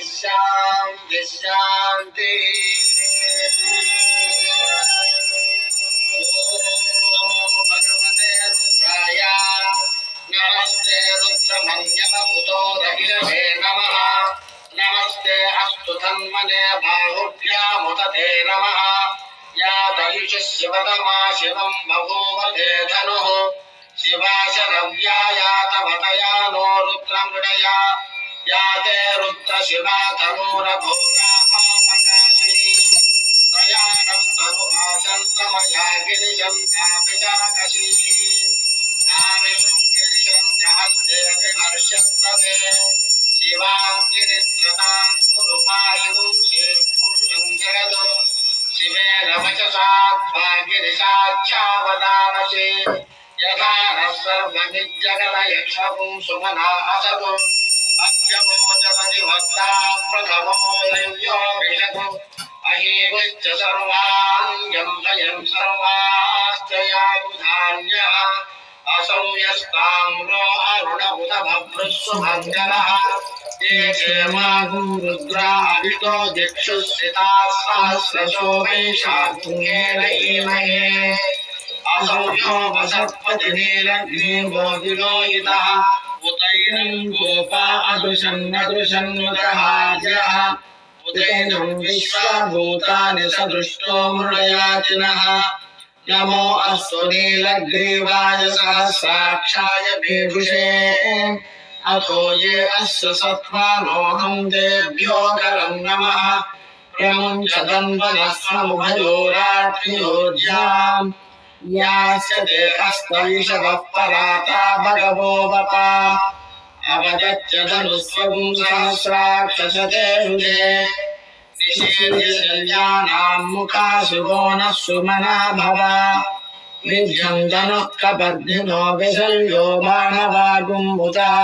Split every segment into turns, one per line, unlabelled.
शान्ति शान्ति। नमो भगवते रुद्राय नमस्ते रुद्रमन्यवभूतो दहिरवे नमः नमस्ते अस्तु तन्मने बाहुभ्यामुदते नमः या दयुषः शिवतमा शिवं बभूवते धनुः शिवा शरव्या या तवतया नो रुद्रमृडया या ते रुद्र शिवा तनूरघोरा पापकाशिनी तया नस्तनुभाषन्तमया गिरिशं तापिशाकशीः यामिषुं गिरिशं रहस्ते विहर्षस्तवे शिवां गिरित्रतां कुरु मायुं श्रीपुरुषं जगतो शिवेन वचसा त्वा गिरिशाख्यावदानसे यथा नः सर्वनिजगदयक्षपुं सुमना असतु अभ्यमोचपतिभक्ता प्रथमो विरव्यो विशतु अहीवश्च सर्वान् यं सर्वाश्च याबुधान्यः असौ यस्ताम्रो अरुणबुध भभृत्सुभङ्करः ये क्षेमागो रुद्राभितो दिक्षुस्थिताः सहस्रशो वैशाखुङ्गेन ईमहे असौ यो वसत्पतिनीलग्निर्गो विलोहितः उतैनं गोपा अदृशन्नदृशन्नुतः जयः उतैनं विश्वभूतानि सदृष्टो मृडयातिनः नमो अस्तु नीलग्रीवाय सहस्राक्षाय भीषुषे अतो ये अस्य सत्त्वानोऽहं देभ्यो करं नमः प्रमुञ्चदन्वनस्वमुभयोरात्मयोज्याम् यास्य ते हस्तविषवः पराता भगवो वपा अवदच्च धनुस्वं सहस्राक्षसते हृदे निषेध्यशल्यानां मुखाशुभो नः सुमना भव विद्यं धनुः कपर्दिनो विशल्यो बाणवागुम्बुतः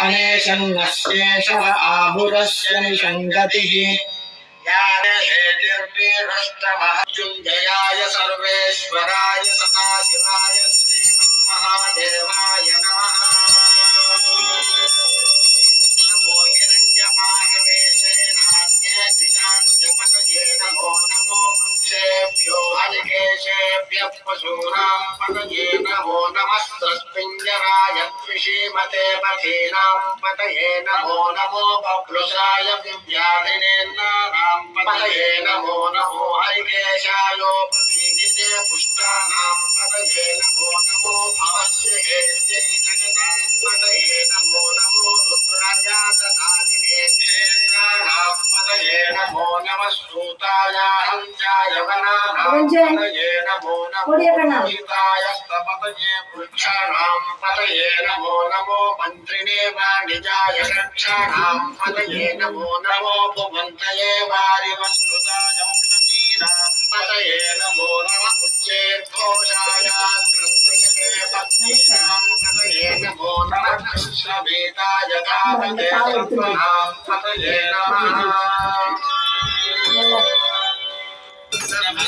अनेशन्नस्येषव आभुरस्य निषङ्गतिः यादेशेतिर्वीरष्टमहच्युञ्जयाय सर्वेश्वराय सदाशिवाय श्रीमन्महादेवाय नमः नमो हिरण्यपाकवेशेनान्ये दिशां च पतये नमो नमो वृक्षेभ्यो हरिकेशेभ्यः पशूनां पतये नमो नमः सस्पिञ्जराय द्विषीमते पथीनां पतये नमो नमो बभ्रुषाय विव्याधिनेन्नानां पतये नमो नमो हरिकेशायोपभीदिने पुष्टानां पतये नमो नमो भवस्य हेत्यै जगतां पतये नमो नमो रुद्राय तथादिने क्षेत्राणां पतये नमो नमः सूताय हंसाय वनानां पतये नमो नमो हितायस्तपतये वृक्षाणां पतये नमो नमो मन्त्रिणे वाणिजाय रक्षाणां पतये नमो नमो भुवन्तये वारिवस्तुताय औषधीनां पतये नमो नमः उच्चैर्घोषाय क्रन्दयते भक्तीनां पतये नमो नमः श्रवेताय धावते सत्त्वनां पतये नमः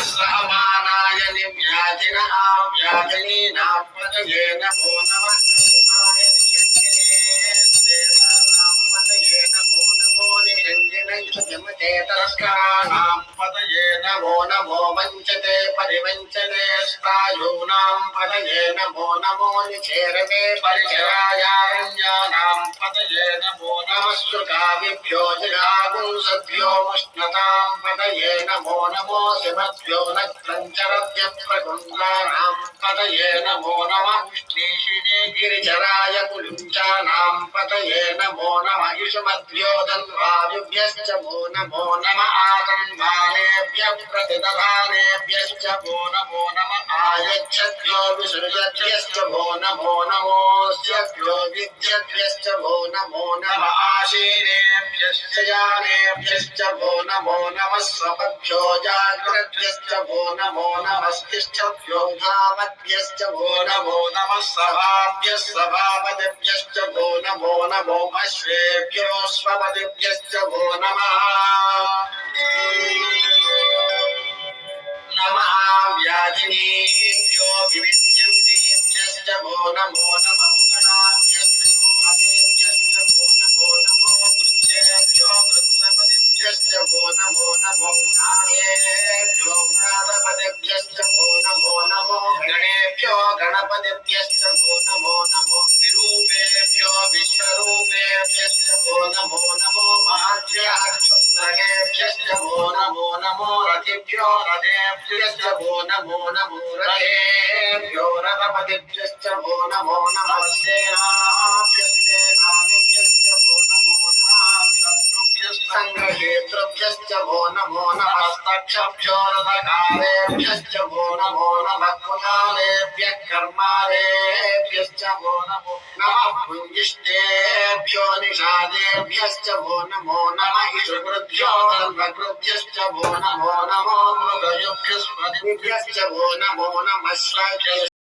सहमानाय निव्याधिनः व्याधिनीनां पतये नमो नमः करुणाय निषङ्गिने सेनानां पतये नमो नमो निषङ्गिनैषजमते तरस्कराणां पतये नमो नमो वञ्चते परिवञ्चते स्थायूनां पतये नमो नमो निचेरवे परिचरायारण्यानां पतये नमो नमः सुकाविभ्यो जिघागुंसभ्यो मुष्णतां पतये नमो नमो शिवभ्यो नक्रञ्चरभ्यप्रकुण्डानां पतये नमो नमः उष्णीषिणे गिरिचराय कुलुञ्चानां पतये नमो नमः युष्मद्भ्यो धन्वायुभ्यश्च वो नमो नमः आतन्वानेभ्यः प्रतिदधानेभ्यश्च वो नमो नमः आयच्छद्भ्यो विसृजभ्यश्च वो नमो नमोऽस्यभ्यो विद्यभ्यश्च वो नमो नमः आशीनेभ्यश्च यानेभ्यश्च वो नमो नमः स्वपद्भ्यो जाग्रद्भ्यश्च वो नमो नमस्तिष्ठभ्यो धावद्भ्यश्च वो नमो नमः सभाभ्यः सभापतिभ्यश्च वो नमो नमो अश्वेभ्यो स्वपतिभ्यश्च वो नमः नमः व्याधिनीभ्यो विविध्यन्तेभ्यश्च वो नमो नमः गणाभ्यश्च गोहतेभ्यश्च वो नमो नमो वृक्षेभ्यो रथेभ्यो रथेभ्यश्च वो नमो नमो रथेभ्यो रथपतिभ्यश्च वो नमो नमः सेनाभ्यश्च वो नमो नमः शत्रुभ्यश्च सङ्ग्रहेतृभ्यश्च वो नमो नमः स्तक्षभ्यो रथकारेभ्यश्च वो नमो नमः कुलालेभ्यः कर्मारेभ्यश्च वो नमो नमः भुञ्जिष्ठेभ्यो निषादेभ्यश्च वो नमो नमः इषुकृभ्यो सर्वकृभ्यश्च वो नमो नमो मृगयुभ्यस्पतिभ्यश्च वो नमो नमः